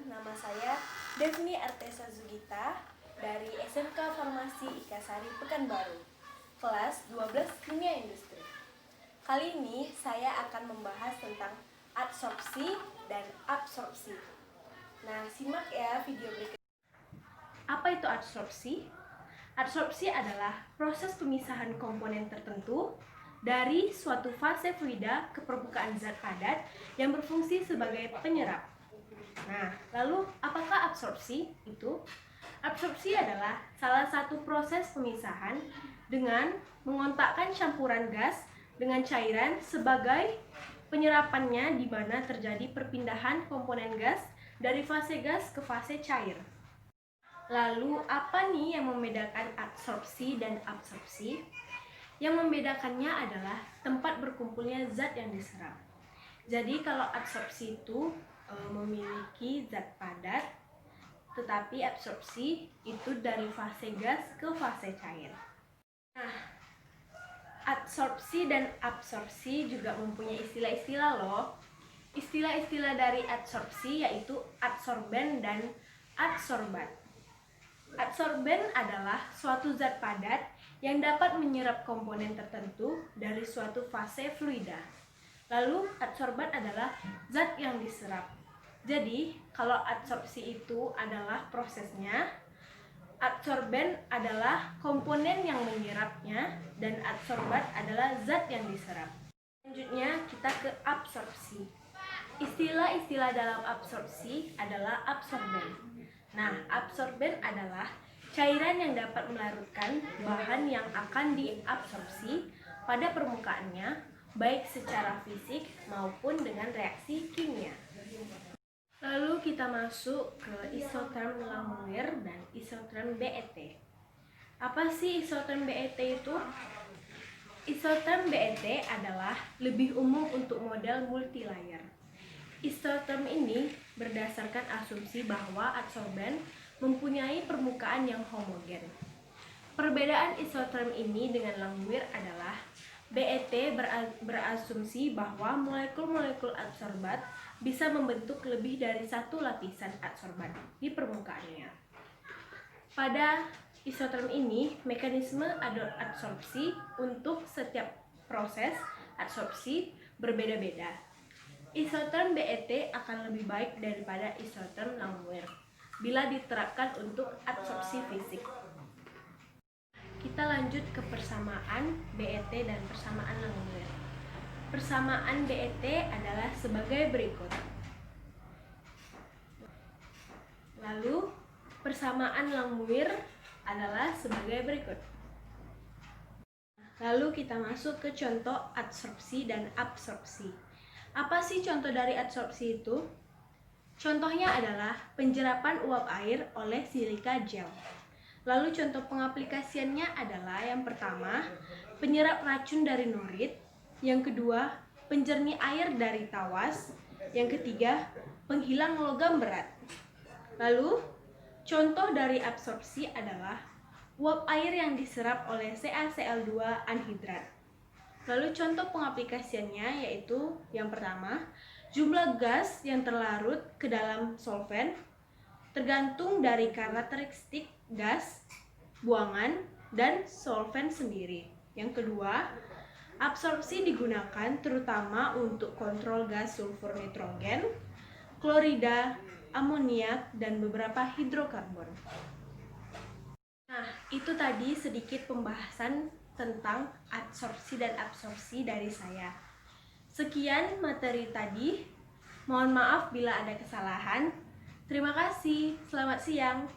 nama saya Devni Artesa Zugita dari SMK Farmasi Ikasari Pekanbaru, kelas 12 Kimia Industri. Kali ini saya akan membahas tentang adsorpsi dan absorpsi. Nah, simak ya video berikut. Apa itu adsorpsi? Adsorpsi adalah proses pemisahan komponen tertentu dari suatu fase fluida ke permukaan zat padat yang berfungsi sebagai penyerap. Nah, lalu apakah absorpsi itu? Absorpsi adalah salah satu proses pemisahan dengan mengontakkan campuran gas dengan cairan sebagai penyerapannya, di mana terjadi perpindahan komponen gas dari fase gas ke fase cair. Lalu apa nih yang membedakan adsorpsi dan absorpsi? Yang membedakannya adalah tempat berkumpulnya zat yang diserap. Jadi kalau adsorpsi itu memiliki zat padat, tetapi absorpsi itu dari fase gas ke fase cair. Nah, adsorpsi dan absorpsi juga mempunyai istilah-istilah loh. Istilah-istilah dari adsorpsi yaitu adsorben dan adsorbat. Adsorben adalah suatu zat padat yang dapat menyerap komponen tertentu dari suatu fase fluida. Lalu adsorban adalah zat yang diserap. Jadi, kalau adsorpsi itu adalah prosesnya, adsorben adalah komponen yang menyerapnya, dan adsorbat adalah zat yang diserap. Selanjutnya, kita ke absorpsi. Istilah-istilah dalam absorpsi adalah absorben. Nah, absorben adalah cairan yang dapat melarutkan bahan yang akan diabsorpsi pada permukaannya, baik secara fisik maupun dengan reaksi kimia. Lalu kita masuk ke isoterm Langmuir dan isoterm BET. Apa sih isoterm BET itu? Isoterm BET adalah lebih umum untuk model multilayer. Isoterm ini berdasarkan asumsi bahwa adsorben mempunyai permukaan yang homogen. Perbedaan isoterm ini dengan Langmuir adalah BET berasumsi bahwa molekul-molekul adsorbat bisa membentuk lebih dari satu lapisan adsorban di permukaannya. Pada isoterm ini, mekanisme adsorpsi untuk setiap proses adsorpsi berbeda-beda. Isoterm BET akan lebih baik daripada isoterm Langmuir bila diterapkan untuk adsorpsi fisik. Kita lanjut ke persamaan BET dan persamaan Langmuir. Persamaan BET adalah sebagai berikut. Lalu persamaan Langmuir adalah sebagai berikut. Lalu kita masuk ke contoh adsorpsi dan absorpsi. Apa sih contoh dari adsorpsi itu? Contohnya adalah penjerapan uap air oleh silika gel. Lalu contoh pengaplikasiannya adalah yang pertama, penyerap racun dari norit. Yang kedua, penjernih air dari tawas. Yang ketiga, penghilang logam berat. Lalu, contoh dari absorpsi adalah uap air yang diserap oleh CaCl2 anhidrat. Lalu contoh pengaplikasiannya yaitu yang pertama, jumlah gas yang terlarut ke dalam solvent tergantung dari karakteristik gas, buangan, dan solvent sendiri. Yang kedua, absorpsi digunakan terutama untuk kontrol gas sulfur nitrogen, klorida, amoniak, dan beberapa hidrokarbon. Nah, itu tadi sedikit pembahasan tentang adsorpsi dan absorpsi dari saya. Sekian materi tadi. Mohon maaf bila ada kesalahan. Terima kasih. Selamat siang.